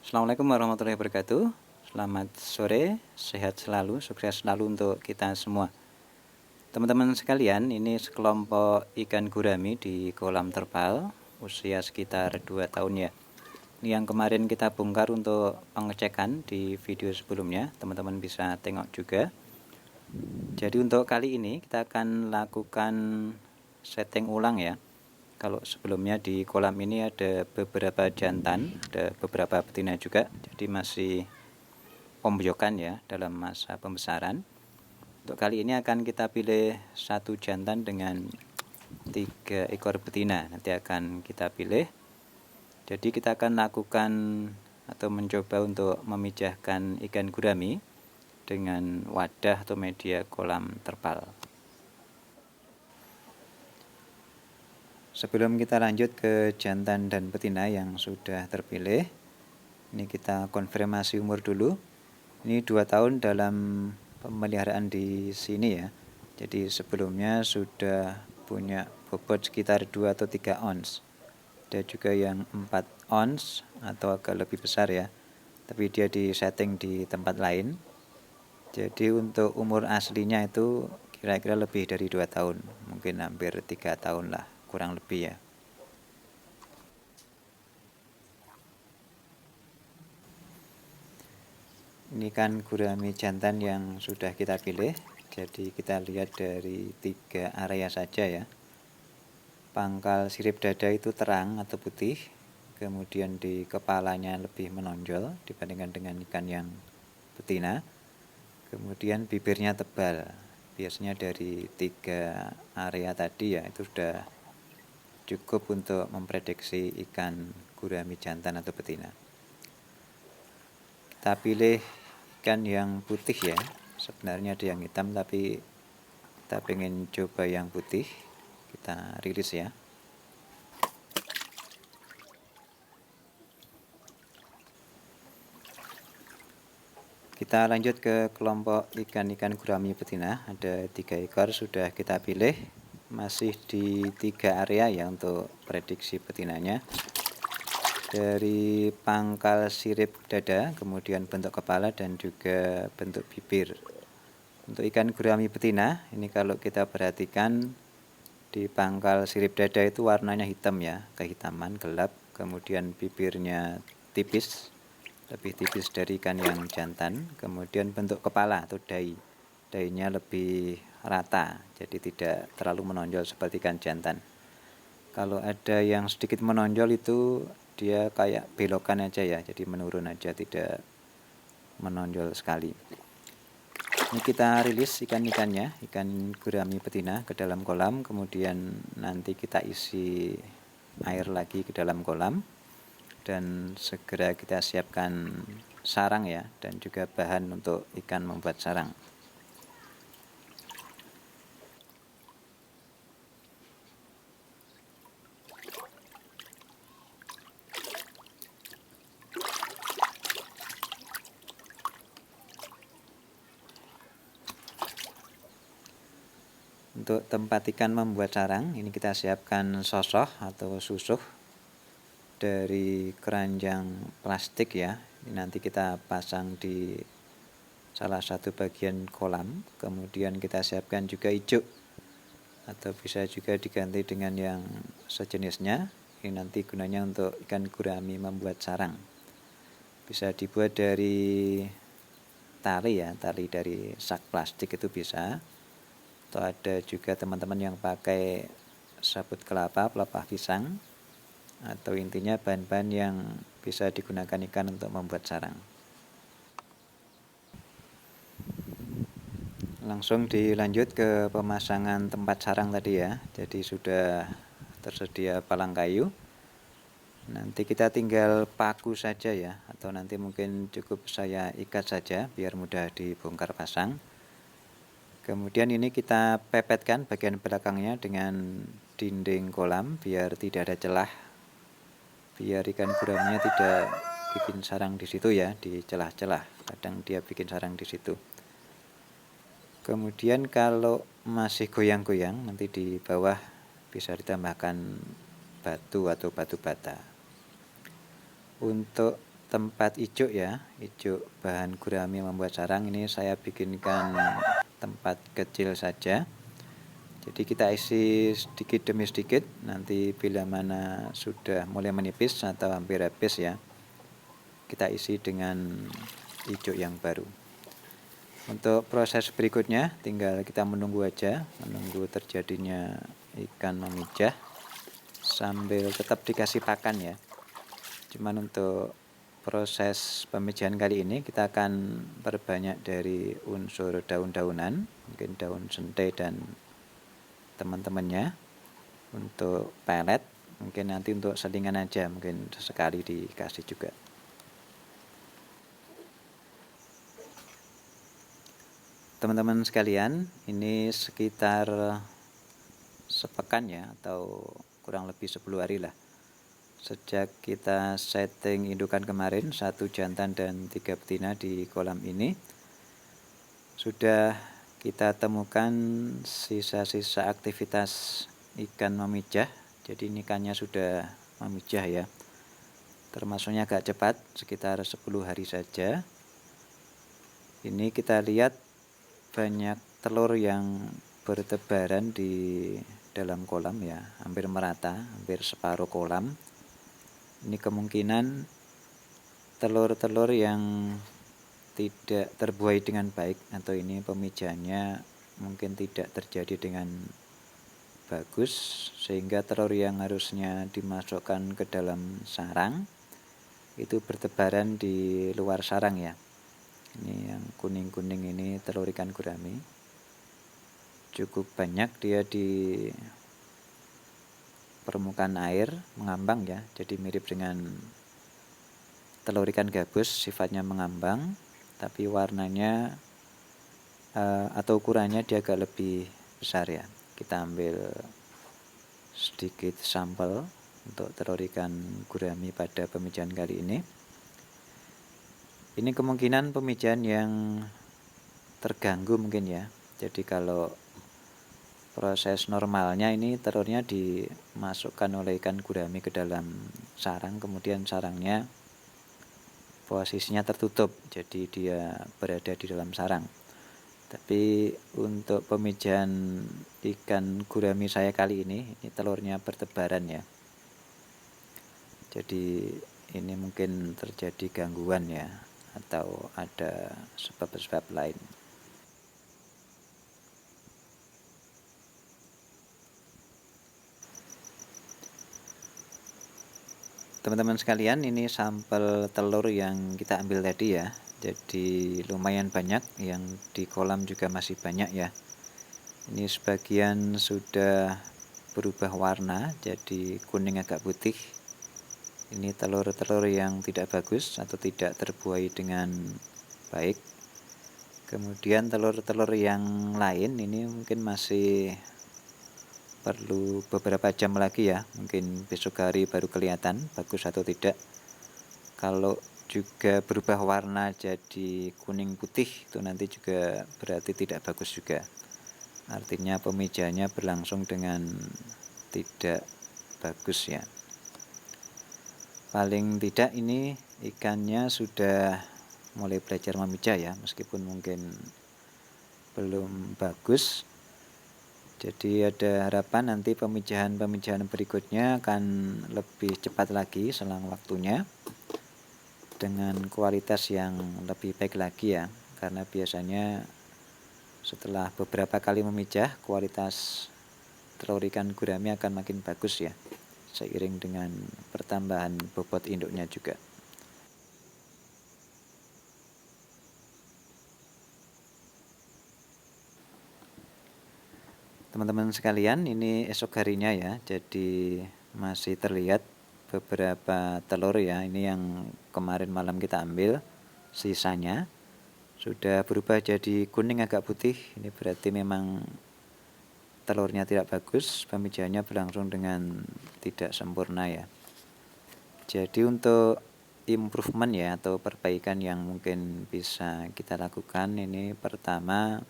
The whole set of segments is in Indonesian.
Assalamualaikum warahmatullahi wabarakatuh. Selamat sore, sehat selalu, sukses selalu untuk kita semua. Teman-teman sekalian, ini sekelompok ikan gurami di kolam terpal, usia sekitar 2 tahun ya. Ini yang kemarin kita bongkar untuk pengecekan di video sebelumnya, teman-teman bisa tengok juga. Jadi untuk kali ini kita akan lakukan setting ulang ya. Kalau sebelumnya di kolam ini ada beberapa jantan, ada beberapa betina juga, jadi masih pembojokan ya dalam masa pembesaran. Untuk kali ini akan kita pilih satu jantan dengan 3 ekor betina, nanti akan kita pilih. Jadi kita akan lakukan atau mencoba untuk memijahkan ikan gurami dengan wadah atau media kolam terpal. Sebelum kita lanjut ke jantan dan betina yang sudah terpilih, ini kita konfirmasi umur dulu. Ini 2 tahun dalam pemeliharaan di sini ya. Jadi sebelumnya sudah punya bobot sekitar 2 atau 3 ons. Ada juga yang 4 ons atau agak lebih besar ya. Tapi dia di setting di tempat lain. Jadi untuk umur aslinya itu kira-kira lebih dari 2 tahun. Mungkin hampir 3 tahun lah, kurang lebih ya. Ini kan gurami jantan yang sudah kita pilih. Jadi kita lihat dari 3 area saja ya. Pangkal sirip dada itu terang atau putih. Kemudian di kepalanya lebih menonjol dibandingkan dengan ikan yang betina. Kemudian bibirnya tebal. Biasanya dari 3 area tadi ya, itu sudah cukup untuk memprediksi ikan gurami jantan atau betina. Kita pilih ikan yang putih ya. Sebenarnya ada yang hitam, tapi kita pengen coba yang putih. Kita rilis ya. Kita lanjut ke kelompok ikan-ikan gurami betina. Ada 3 ekor sudah kita pilih. Masih di 3 area ya untuk prediksi betinanya. Dari pangkal sirip dada, kemudian bentuk kepala dan juga bentuk bibir. Untuk ikan gurami betina, ini kalau kita perhatikan di pangkal sirip dada itu warnanya hitam ya, kehitaman gelap. Kemudian bibirnya tipis, lebih tipis dari ikan yang jantan. Kemudian bentuk kepala atau dainya lebih rata, jadi tidak terlalu menonjol seperti ikan jantan. Kalau ada yang sedikit menonjol itu dia kayak belokan aja ya, jadi menurun aja, tidak menonjol sekali. Ini kita rilis ikan-ikannya, ikan gurami betina ke dalam kolam, kemudian nanti kita isi air lagi ke dalam kolam dan segera kita siapkan sarang ya, dan juga bahan untuk ikan membuat sarang. Untuk tempat ikan membuat sarang, ini kita siapkan sosoh atau susuh dari keranjang plastik ya. Ini nanti kita pasang di salah satu bagian kolam. Kemudian kita siapkan juga ijuk, atau bisa juga diganti dengan yang sejenisnya. Ini nanti gunanya untuk ikan gurami membuat sarang. Bisa dibuat dari tali ya, tali dari sak plastik itu bisa. Atau ada juga teman-teman yang pakai sabut kelapa, pelepah pisang, atau intinya bahan-bahan yang bisa digunakan ikan untuk membuat sarang. Langsung dilanjut ke pemasangan tempat sarang tadi ya. Jadi sudah tersedia palang kayu. Nanti kita tinggal paku saja ya, atau nanti mungkin cukup saya ikat saja biar mudah dibongkar pasang. Kemudian ini kita pepetkan bagian belakangnya dengan dinding kolam biar tidak ada celah, biar ikan guraminya tidak bikin sarang di situ ya, di celah-celah. Kadang dia bikin sarang di situ. Kemudian kalau masih goyang-goyang, nanti di bawah bisa ditambahkan batu atau batu bata. Untuk tempat ijuk ya, ijuk bahan gurami membuat sarang. Ini saya bikinkan tempat kecil saja. Jadi kita isi sedikit demi sedikit, nanti bila mana sudah mulai menipis atau hampir habis ya, kita isi dengan ijuk yang baru. Untuk proses berikutnya tinggal kita menunggu aja, menunggu terjadinya ikan memijah sambil tetap dikasih pakan ya. Cuman untuk proses pemijahan kali ini kita akan perbanyak dari unsur daun-daunan, mungkin daun sentai dan teman-temannya. Untuk pelet mungkin nanti untuk selingan aja, mungkin sesekali dikasih juga. Teman-teman sekalian, ini sekitar sepekan ya, atau kurang lebih 10 hari lah sejak kita setting indukan kemarin, 1 jantan dan 3 betina di kolam ini. Sudah kita temukan sisa-sisa aktivitas ikan memijah. Jadi ini ikannya sudah memijah ya, termasuknya agak cepat, sekitar 10 hari saja. Ini kita lihat banyak telur yang bertebaran di dalam kolam ya, hampir merata, hampir separuh kolam. Ini kemungkinan telur-telur yang tidak terbuai dengan baik, atau ini pemijahannya mungkin tidak terjadi dengan bagus, sehingga telur yang harusnya dimasukkan ke dalam sarang itu bertebaran di luar sarang ya. Ini yang kuning-kuning ini telur ikan gurami, cukup banyak dia di permukaan air mengambang ya, jadi mirip dengan telur ikan gabus, sifatnya mengambang, tapi warnanya atau ukurannya dia agak lebih besar ya. Kita ambil sedikit sampel untuk telur ikan gurami pada pemijahan kali ini. Ini kemungkinan pemijahan yang terganggu mungkin ya. Jadi kalau proses normalnya ini telurnya dimasukkan oleh ikan gurami ke dalam sarang, kemudian sarangnya posisinya tertutup, jadi dia berada di dalam sarang. Tapi untuk pemijahan ikan gurami saya kali ini telurnya bertebaran ya. Jadi ini mungkin terjadi gangguan ya, atau ada sebab-sebab lain. Teman-teman sekalian, ini sampel telur yang kita ambil tadi ya. Jadi lumayan banyak, yang di kolam juga masih banyak ya. Ini sebagian sudah berubah warna jadi kuning agak putih. Ini telur-telur yang tidak bagus atau tidak terbuai dengan baik. Kemudian telur-telur yang lain ini mungkin masih perlu beberapa jam lagi ya, mungkin besok hari baru kelihatan bagus atau tidak. Kalau juga berubah warna jadi kuning putih, itu nanti juga berarti tidak bagus juga, artinya pemijahannya berlangsung dengan tidak bagus ya. Paling tidak ini ikannya sudah mulai belajar memijah ya, meskipun mungkin belum bagus. Jadi ada harapan nanti pemijahan berikutnya akan lebih cepat lagi selang waktunya, dengan kualitas yang lebih baik lagi ya. Karena biasanya setelah beberapa kali memijah, kualitas telur ikan gurami akan makin bagus ya, seiring dengan pertambahan bobot induknya juga. Teman-teman sekalian, ini esok harinya ya, jadi masih terlihat beberapa telur ya. Ini yang kemarin malam kita ambil, sisanya sudah berubah jadi kuning agak putih. Ini berarti memang telurnya tidak bagus, pemijahannya berlangsung dengan tidak sempurna ya. Jadi untuk improvement ya, atau perbaikan yang mungkin bisa kita lakukan, ini pertama,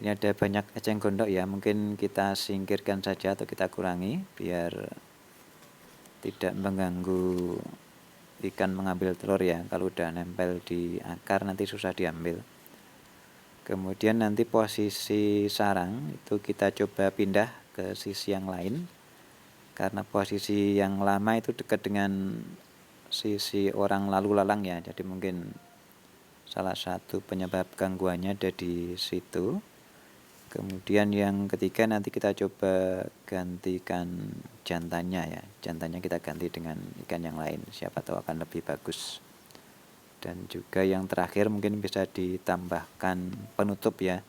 ini ada banyak eceng gondok ya, mungkin kita singkirkan saja atau kita kurangi biar tidak mengganggu ikan mengambil telur ya. Kalau udah nempel di akar nanti susah diambil. Kemudian nanti posisi sarang itu kita coba pindah ke sisi yang lain, karena posisi yang lama itu dekat dengan sisi orang lalu lalang ya, jadi mungkin salah satu penyebab gangguannya ada di situ. Kemudian yang ketiga nanti kita coba gantikan jantannya ya, jantannya kita ganti dengan ikan yang lain, siapa tahu akan lebih bagus. Dan juga yang terakhir mungkin bisa ditambahkan penutup ya,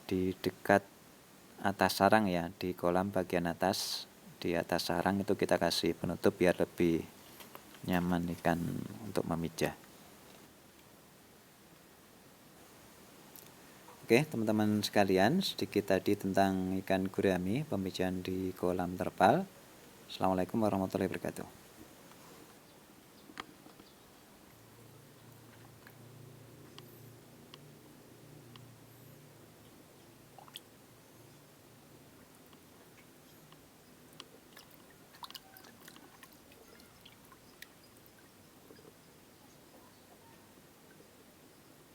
di dekat atas sarang ya, di kolam bagian atas, di atas sarang itu kita kasih penutup biar lebih nyaman ikan untuk memijah. Oke teman-teman sekalian, sedikit tadi tentang ikan gurami, pemijahan di kolam terpal. Assalamualaikum warahmatullahi wabarakatuh.